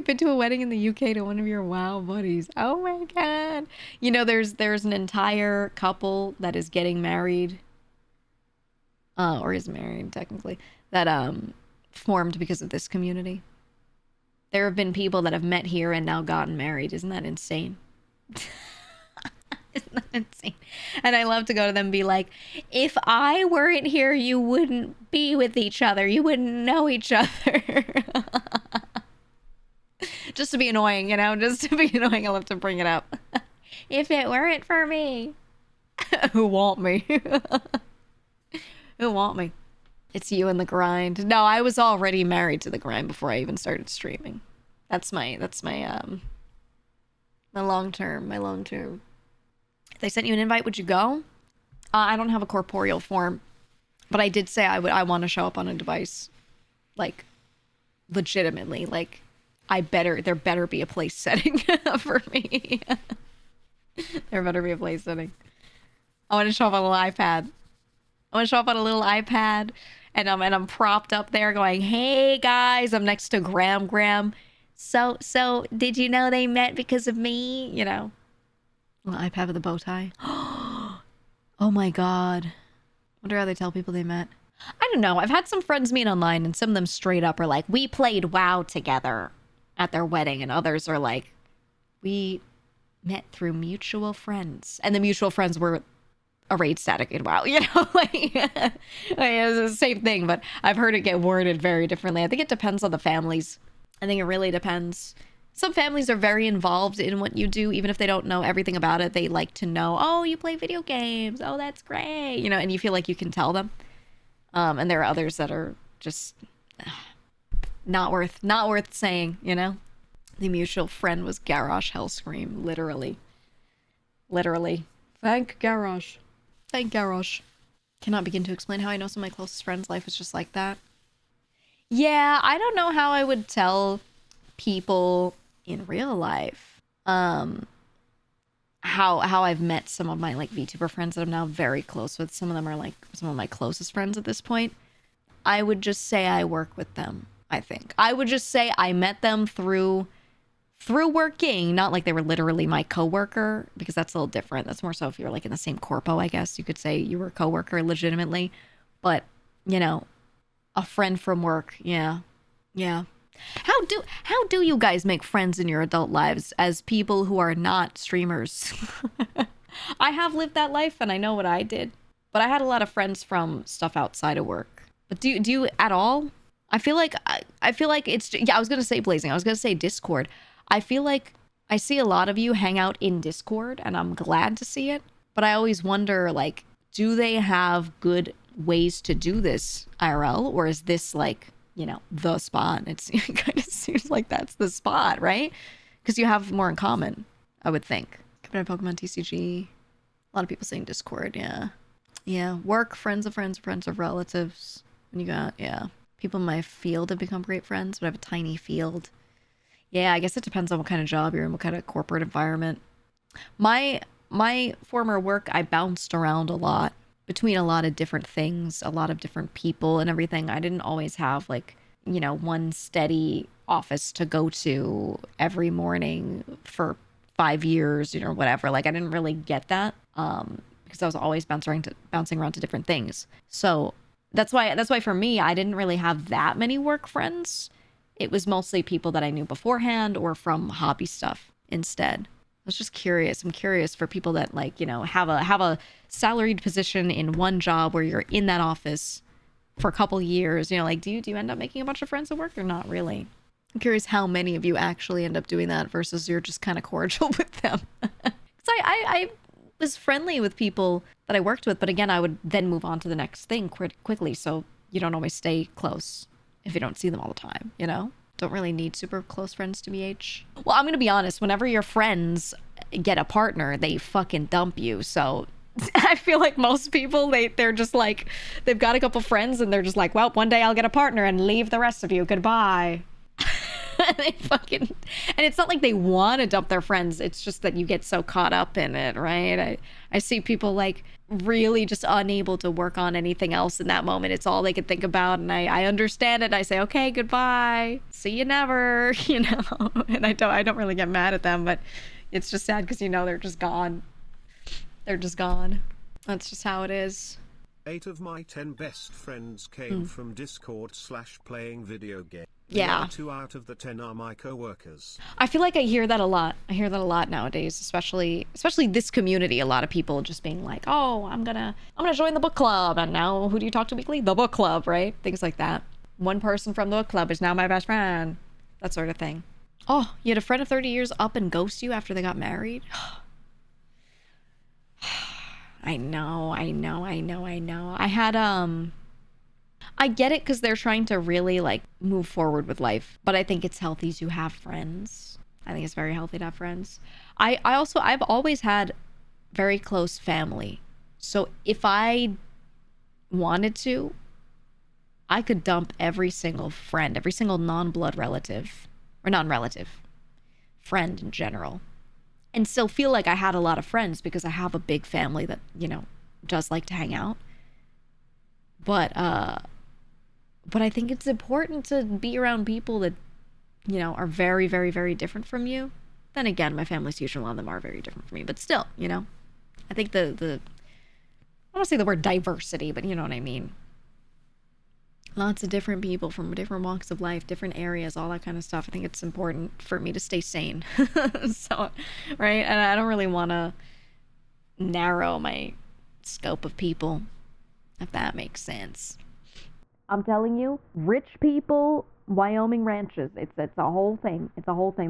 you've been to a wedding in the UK to one of your WoW buddies. Oh my god. You know, there's an entire couple that is getting married, or is married technically, that formed because of this community. There have been people that have met here and now gotten married. Isn't that insane? Isn't that insane? And I love to go to them and be like, if I weren't here, you wouldn't be with each other. You wouldn't know each other. Just to be annoying, you know? Just to be annoying, I love to bring it up. If it weren't for me. Who want me? Who want me? It's you and the grind. No, I was already married to the grind before I even started streaming. That's my long term. If they sent you an invite, would you go? I don't have a corporeal form, but I did say I want to show up on a device, like, legitimately. Like, there better be a place setting for me. There better be a place setting. I want to show up on a little iPad. I want to show up on a little iPad, and I'm propped up there going, "Hey guys," I'm next to Graham. So did you know they met because of me? You know. Little iPad with a bow tie. Oh my god. Wonder how they tell people they met. I don't know. I've had some friends meet online, and some of them straight up are like, we played WoW together at their wedding, and others are like, we met through mutual friends. And the mutual friends were a raid static in WoW, you know? Like, it's the same thing, but I've heard it get worded very differently. I think it depends on the families. I think it really depends. Some families are very involved in what you do, even if they don't know everything about it. They like to know, oh, you play video games. Oh, that's great. You know, and you feel like you can tell them. And there are others that are just not worth saying, you know? The mutual friend was Garrosh Hellscream, literally. Literally. Thank Garrosh. Thank Garrosh. Cannot begin to explain how I know some of my closest friends' life is just like that. Yeah, I don't know how I would tell people in real life how I've met some of my like VTuber friends that I'm now very close with. Some of them are like some of my closest friends at this point. I would just say I work with them. I think I would just say I met them through working, not like they were literally my coworker, because that's a little different. That's more so if you're like in the same corpo, I guess you could say you were a coworker legitimately. But you know, a friend from work, yeah. How do you guys make friends in your adult lives as people who are not streamers? I have lived that life and I know what I did, but I had a lot of friends from stuff outside of work. But do you at all? I feel like it's, yeah, I was gonna say Blazing. I was gonna say Discord. I feel like I see a lot of you hang out in Discord, and I'm glad to see it. But I always wonder, like, do they have good ways to do this IRL, or is this like, you know, the spot? It kind of seems like that's the spot, right? Because you have more in common, I would think. Coming to Pokemon TCG. A lot of people saying Discord, yeah. Yeah, work, friends of friends, friends of relatives. And you got, yeah. People in my field have become great friends, but I have a tiny field. Yeah, I guess it depends on what kind of job you're in, what kind of corporate environment. My former work, I bounced around a lot between a lot of different things, a lot of different people and everything. I didn't always have like, you know, one steady office to go to every morning for 5 years, you know, whatever. Like, I didn't really get that because I was always bouncing around to different things. So that's why for me, I didn't really have that many work friends. It was mostly people that I knew beforehand or from hobby stuff instead. I was just curious. I'm curious for people that, like, you know, have a salaried position in one job where you're in that office for a couple years, you know, like, do you end up making a bunch of friends at work or not really? I'm curious how many of you actually end up doing that versus you're just kind of cordial with them. So I was friendly with people that I worked with, but again, I would then move on to the next thing quickly. So you don't always stay close if you don't see them all the time, you know? Don't really need super close friends to BH. Well, I'm gonna be honest, whenever your friends get a partner, they fucking dump you. So I feel like most people, they're just like, they've got a couple friends and they're just like, well, one day I'll get a partner and leave the rest of you. Goodbye. They fucking, and it's not like they want to dump their friends. It's just that you get so caught up in it, right? I see people like really just unable to work on anything else in that moment. It's all they could think about. And I understand it. I say, okay, goodbye. See you never, you know, and I don't really get mad at them, but it's just sad because, you know, they're just gone. They're just gone. That's just how it is. 8 of my 10 best friends came from Discord/playing video games. Yeah. 2 out of the 10 are my co-workers. I feel like I hear that a lot. I hear that a lot nowadays, especially this community. A lot of people just being like, "Oh, I'm gonna join the book club," and now who do you talk to weekly? The book club, right? Things like that. One person from the book club is now my best friend. That sort of thing. Oh, you had a friend of 30 years up and ghost you after they got married? I know. I had I get it because they're trying to really like move forward with life, but I think it's healthy to have friends. I think it's very healthy to have friends. I've always had very close family. So if I wanted to, I could dump every single friend, every single non-blood relative or non-relative friend in general, and still feel like I had a lot of friends because I have a big family that, you know, does like to hang out. But I think it's important to be around people that, you know, are very, very, very different from you. Then again, my family's huge and a lot of them are very different from me. But still, you know, I think I don't want to say the word diversity, but you know what I mean. Lots of different people from different walks of life, different areas, all that kind of stuff. I think it's important for me to stay sane. So, right? And I don't really want to narrow my scope of people, if that makes sense. I'm telling you, rich people, Wyoming ranches, it's a whole thing. It's a whole thing.